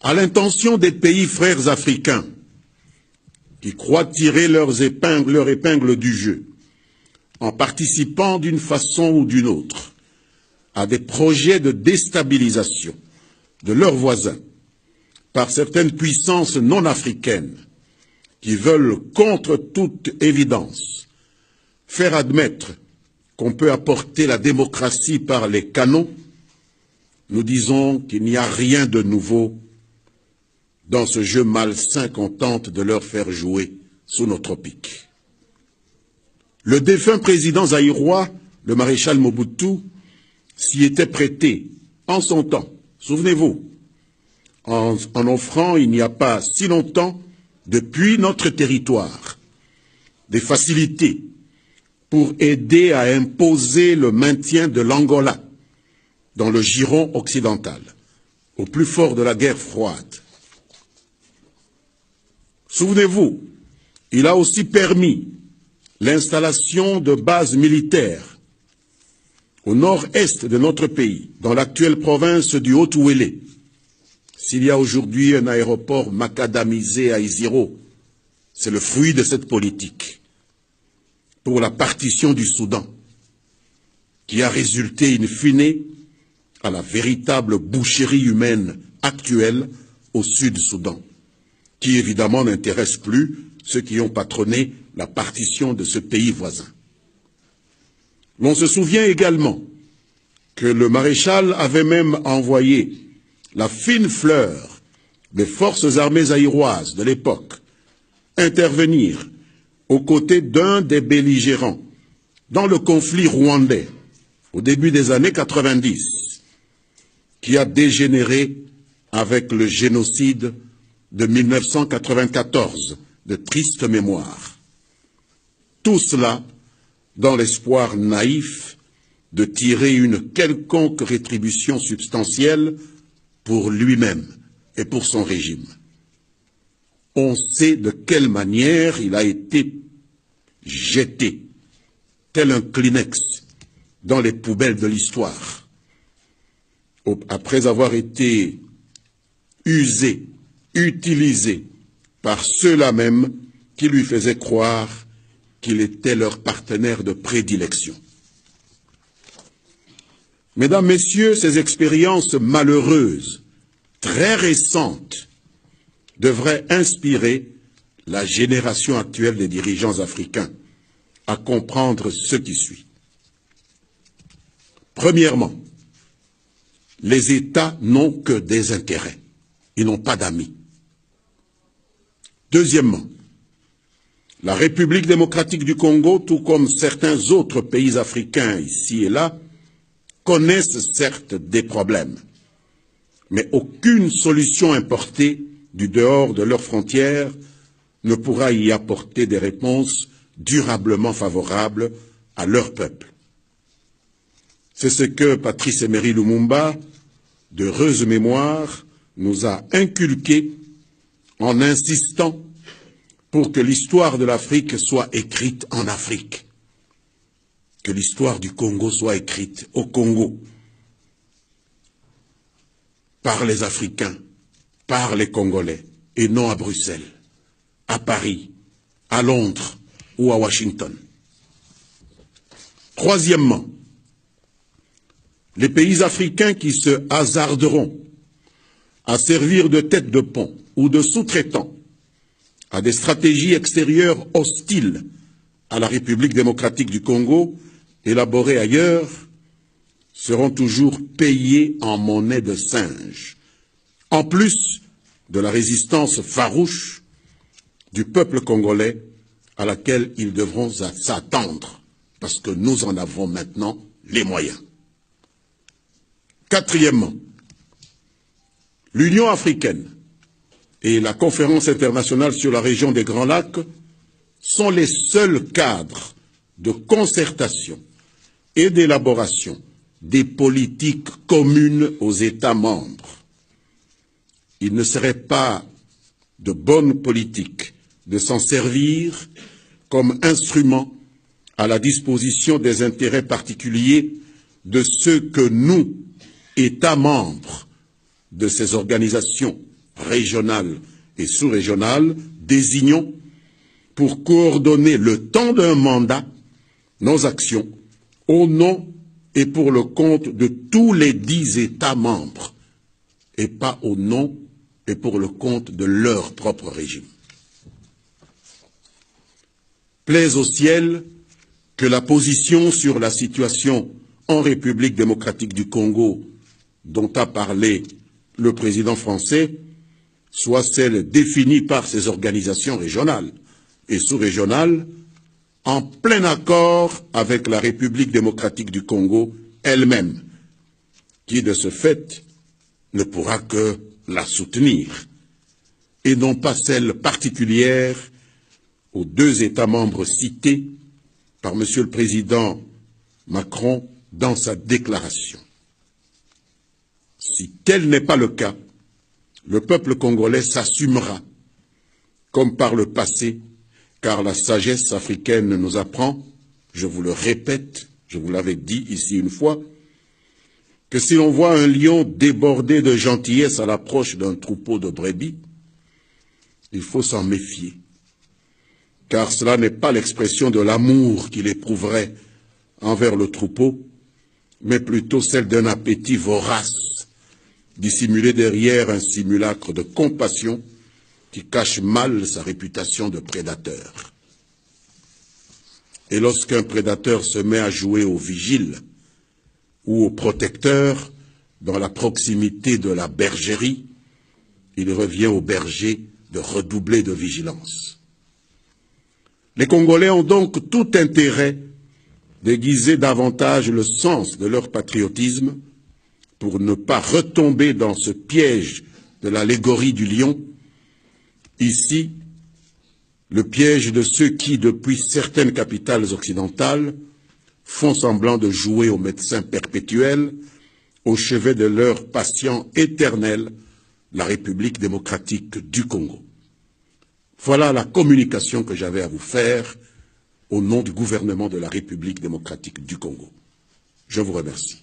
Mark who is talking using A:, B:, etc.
A: À l'intention des pays frères africains qui croient tirer leur épingle du jeu en participant d'une façon ou d'une autre à des projets de déstabilisation de leurs voisins par certaines puissances non africaines qui veulent, contre toute évidence, faire admettre qu'on peut apporter la démocratie par les canons, nous disons qu'il n'y a rien de nouveau dans ce jeu malsain qu'on tente de leur faire jouer sous nos tropiques. Le défunt président zaïrois, le maréchal Mobutu, s'y était prêté en son temps, souvenez-vous, en offrant il n'y a pas si longtemps, depuis notre territoire, des facilités pour aider à imposer le maintien de l'Angola dans le giron occidental, au plus fort de la guerre froide. Souvenez-vous, il a aussi permis l'installation de bases militaires au nord-est de notre pays, dans l'actuelle province du Haut-Ouélé. S'il y a aujourd'hui un aéroport macadamisé à Isiro, c'est le fruit de cette politique pour la partition du Soudan, qui a résulté in fine à la véritable boucherie humaine actuelle au Sud-Soudan, qui évidemment n'intéresse plus ceux qui ont patronné la partition de ce pays voisin. L'on se souvient également que le maréchal avait même envoyé la fine fleur des forces armées zaïroises de l'époque intervenir aux côtés d'un des belligérants dans le conflit rwandais au début des années 90, qui a dégénéré avec le génocide de 1994, de triste mémoire. Tout cela dans l'espoir naïf de tirer une quelconque rétribution substantielle pour lui-même et pour son régime. On sait de quelle manière il a été jeté, tel un Kleenex, dans les poubelles de l'histoire, après avoir été usé, utilisé par ceux-là même qui lui faisaient croire qu'il était leur partenaire de prédilection. Mesdames, Messieurs, ces expériences malheureuses, très récentes, devraient inspirer la génération actuelle des dirigeants africains à comprendre ce qui suit. Premièrement, les États n'ont que des intérêts, ils n'ont pas d'amis. Deuxièmement, la République démocratique du Congo, tout comme certains autres pays africains ici et là, connaissent certes des problèmes, mais aucune solution importée du dehors de leurs frontières ne pourra y apporter des réponses durablement favorables à leur peuple. C'est ce que Patrice Emery Lumumba, d'heureuse mémoire, nous a inculqué en insistant pour que l'histoire de l'Afrique soit écrite en Afrique, que l'histoire du Congo soit écrite au Congo, par les Africains, par les Congolais, et non à Bruxelles, à Paris, à Londres ou à Washington. Troisièmement, les pays africains qui se hasarderont à servir de tête de pont ou de sous-traitants à des stratégies extérieures hostiles à la République démocratique du Congo, élaborées ailleurs, seront toujours payés en monnaie de singe, en plus de la résistance farouche du peuple congolais à laquelle ils devront s'attendre, parce que nous en avons maintenant les moyens. Quatrièmement, l'Union africaine et la Conférence internationale sur la région des Grands Lacs sont les seuls cadres de concertation et d'élaboration des politiques communes aux États membres. Il ne serait pas de bonne politique de s'en servir comme instrument à la disposition des intérêts particuliers de ceux que nous, États membres de ces organisations régionales et sous-régionales, désignons, pour coordonner le temps d'un mandat, nos actions au nom et pour le compte de tous les 10 États membres, et pas au nom et pour le compte de leur propre régime. Plaise au ciel que la position sur la situation en République démocratique du Congo dont a parlé le président français soit celle définie par ces organisations régionales et sous-régionales en plein accord avec la République démocratique du Congo elle-même, qui de ce fait ne pourra que la soutenir, et non pas celle particulière aux 2 États membres cités par M. le Président Macron dans sa déclaration. Si tel n'est pas le cas, le peuple congolais s'assumera, comme par le passé, car la sagesse africaine nous apprend, je vous le répète, je vous l'avais dit ici une fois, que si l'on voit un lion débordé de gentillesse à l'approche d'un troupeau de brebis, il faut s'en méfier, car cela n'est pas l'expression de l'amour qu'il éprouverait envers le troupeau, mais plutôt celle d'un appétit vorace, dissimulé derrière un simulacre de compassion qui cache mal sa réputation de prédateur. Et lorsqu'un prédateur se met à jouer au vigile ou au protecteur dans la proximité de la bergerie, il revient au berger de redoubler de vigilance. Les Congolais ont donc tout intérêt d'aiguiser davantage le sens de leur patriotisme pour ne pas retomber dans ce piège de l'allégorie du lion. Ici, le piège de ceux qui, depuis certaines capitales occidentales, font semblant de jouer au médecin perpétuel au chevet de leur patient éternel, la République démocratique du Congo. Voilà la communication que j'avais à vous faire au nom du gouvernement de la République démocratique du Congo. Je vous remercie.